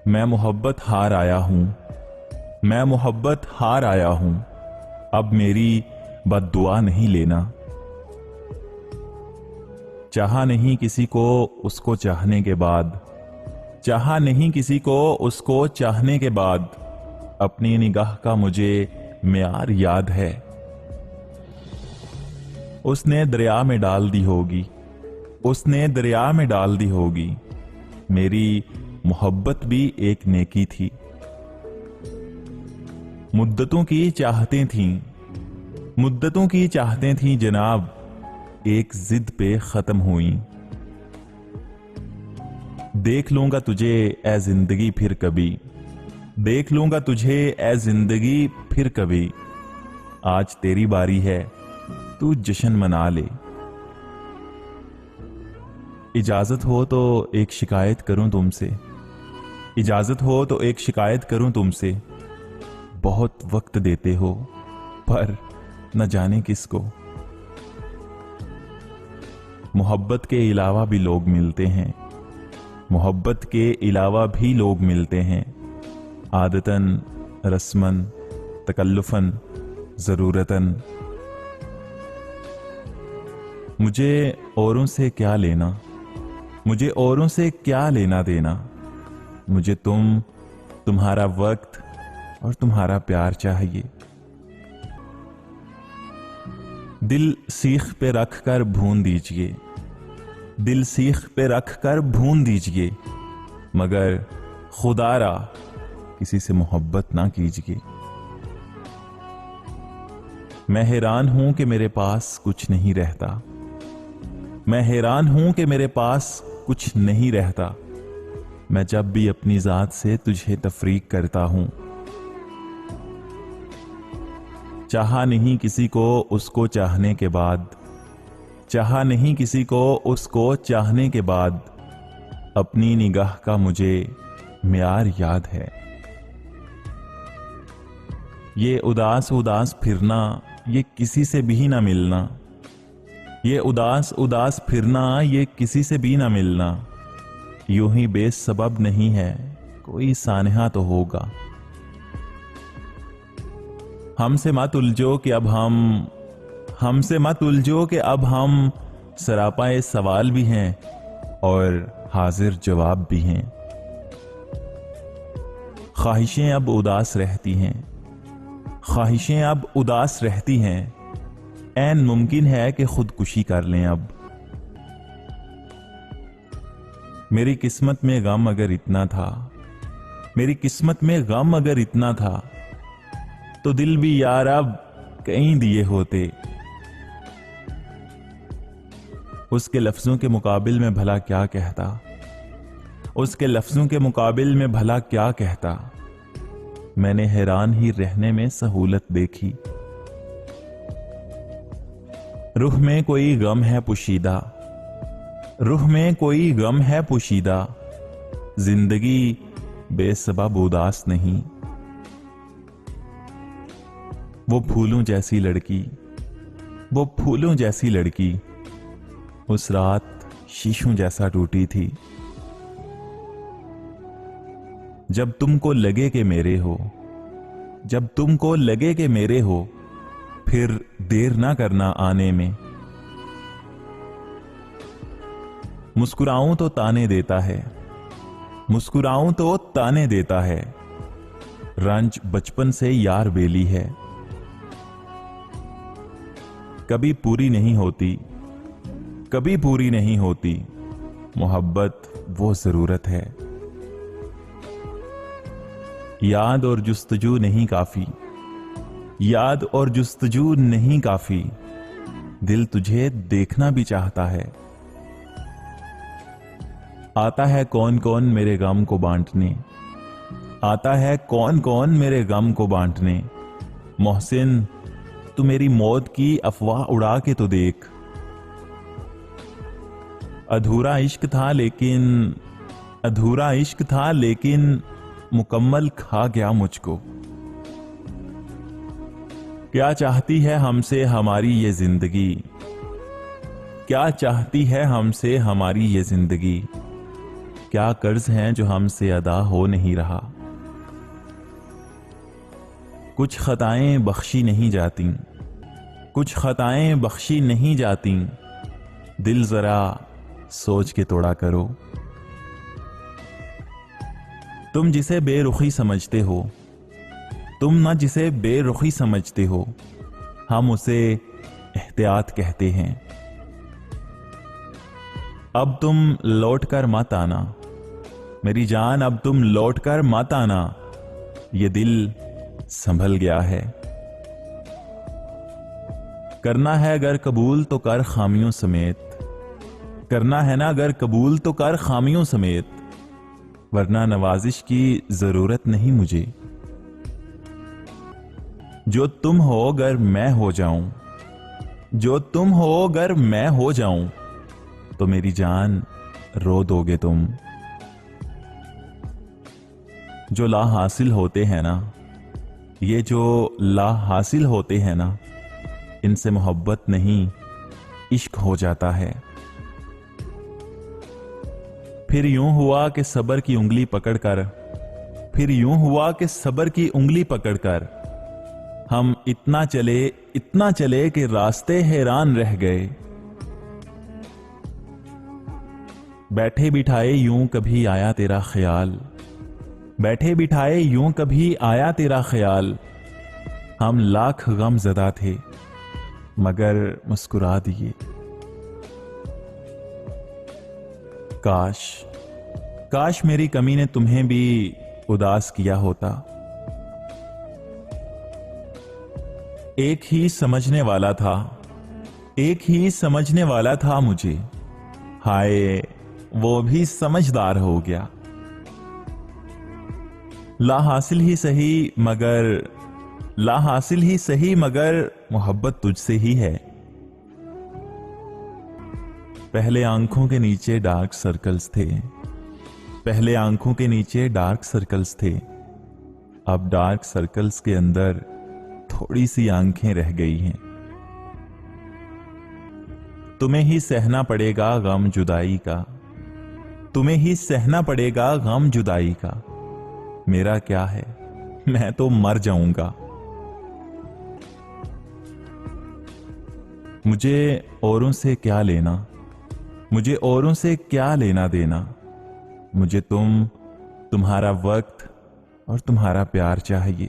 मैं मोहब्बत हार आया हूं, मैं मोहब्बत हार आया हूं। अब मेरी बद्दुआ नहीं लेना। चाहा नहीं किसी को उसको चाहने के बाद, चाहा नहीं किसी को उसको चाहने के बाद, अपनी निगाह का मुझे म्यार याद है। उसने दरिया में डाल दी होगी, उसने दरिया में डाल दी होगी। मेरी मोहब्बत भी एक नेकी थी। मुद्दतों की चाहतें थीं, मुद्दतों की चाहतें थीं जनाब, एक जिद पे खत्म हुई। देख लूंगा तुझे ए जिंदगी फिर कभी, देख लूंगा तुझे ए जिंदगी फिर कभी। आज तेरी बारी है, तू जश्न मना ले। इजाजत हो तो एक शिकायत करूं तुमसे, इजाजत हो तो एक शिकायत करूं तुमसे। बहुत वक्त देते हो पर न जाने किसको। मोहब्बत के अलावा भी लोग मिलते हैं, मोहब्बत के अलावा भी लोग मिलते हैं। आदतन, रस्मन, तकल्लुफन, जरूरतन। मुझे औरों से क्या लेना, मुझे औरों से क्या लेना देना। मुझे तुम, तुम्हारा वक्त और तुम्हारा प्यार चाहिए। दिल सीख पे रख कर भून दीजिए, दिल सीख पे रख कर भून दीजिए। मगर खुदारा किसी से मोहब्बत ना कीजिए। मैं हैरान हूं कि मेरे पास कुछ नहीं रहता, मैं हैरान हूं कि मेरे पास कुछ नहीं रहता। मैं जब भी अपनी जात से तुझे तफरीक करता हूं। चाहा नहीं किसी को उसको चाहने के बाद, चाहा नहीं किसी को उसको चाहने के बाद, अपनी निगाह का मुझे म्यार याद है। ये उदास उदास फिरना, ये किसी से भी ना मिलना। ये उदास उदास फिरना, ये किसी से भी ना मिलना। यूं ही बेसबब नहीं है, कोई सानहा तो होगा। हमसे मत उलझो कि अब हम, हमसे मत उलझो कि अब हम सरापाए सवाल भी हैं और हाजिर जवाब भी हैं। ख्वाहिशें अब उदास रहती हैं, ख्वाहिशें अब उदास रहती हैं। ऐन मुमकिन है कि खुदकुशी कर लें अब। मेरी किस्मत में गम अगर इतना था, मेरी किस्मत में गम अगर इतना था, तो दिल भी यार अब कहीं दिए होते। उसके लफ्जों के मुकाबिल में भला क्या कहता, उसके लफ्जों के मुकाबिल में भला क्या कहता। मैंने हैरान ही रहने में सहूलत देखी। रूह में कोई गम है पुशीदा, रूह में कोई गम है पुशीदा। जिंदगी बेसबब उदास नहीं। वो फूलों जैसी लड़की, वो फूलों जैसी लड़की, उस रात शीशों जैसा टूटी थी। जब तुमको लगे कि मेरे हो, जब तुमको लगे कि मेरे हो, फिर देर ना करना आने में। मुस्कुराऊं तो ताने देता है, मुस्कुराऊं तो ताने देता है। रंज बचपन से यार बेली है, कभी पूरी नहीं होती, कभी पूरी नहीं होती। मोहब्बत वो जरूरत है। याद और जुस्तजू नहीं काफी, याद और जुस्तजू नहीं काफी। दिल तुझे देखना भी चाहता है। आता है कौन कौन मेरे गम को बांटने, आता है कौन कौन मेरे गम को बांटने। मोहसिन तू मेरी मौत की अफवाह उड़ा के तो देख। अधूरा इश्क था लेकिन, अधूरा इश्क था लेकिन मुकम्मल खा गया मुझको। क्या चाहती है हमसे हमारी ये जिंदगी, क्या चाहती है हमसे हमारी ये जिंदगी। क्या कर्ज है जो हमसे अदा हो नहीं रहा। कुछ खताएं बख्शी नहीं जाती, कुछ खताएं बख्शी नहीं जाती, दिल जरा सोच के तोड़ा करो। तुम जिसे बेरुखी समझते हो, तुम ना जिसे बेरुखी समझते हो, हम उसे एहतियात कहते हैं। अब तुम लौट कर मत आना मेरी जान, अब तुम लौट कर मत आना, ये दिल संभल गया है। करना है अगर कबूल तो कर खामियों समेत, करना है ना अगर कबूल तो कर खामियों समेत, वरना नवाजिश की जरूरत नहीं मुझे। जो तुम हो अगर मैं हो जाऊं, जो तुम हो अगर मैं हो जाऊं, तो मेरी जान रो दोगे तुम। जो ला हासिल होते हैं ना, ये जो ला हासिल होते हैं ना, इनसे मोहब्बत नहीं इश्क हो जाता है। फिर यूं हुआ कि सब्र की उंगली पकड़कर, फिर यूं हुआ कि सब्र की उंगली पकड़कर हम इतना चले कि रास्ते हैरान रह गए। बैठे बिठाए यूं कभी आया तेरा ख्याल, बैठे बिठाए यूं कभी आया तेरा ख्याल, हम लाख गम ज़दा थे मगर मुस्कुरा दिए। काश काश मेरी कमी ने तुम्हें भी उदास किया होता। एक ही समझने वाला था, एक ही समझने वाला था मुझे, हाय वो भी समझदार हो गया। ला हासिल ही सही मगर, ला हासिल ही सही मगर मोहब्बत तुझसे ही है। पहले आंखों के नीचे डार्क सर्कल्स थे, पहले आंखों के नीचे डार्क सर्कल्स थे, अब डार्क सर्कल्स के अंदर थोड़ी सी आंखें रह गई हैं। तुम्हें ही सहना पड़ेगा गम जुदाई का, तुम्हें ही सहना पड़ेगा गम जुदाई का, मेरा क्या है मैं तो मर जाऊंगा। मुझे औरों से क्या लेना, मुझे औरों से क्या लेना देना, मुझे तुम्हारा वक्त और तुम्हारा प्यार चाहिए।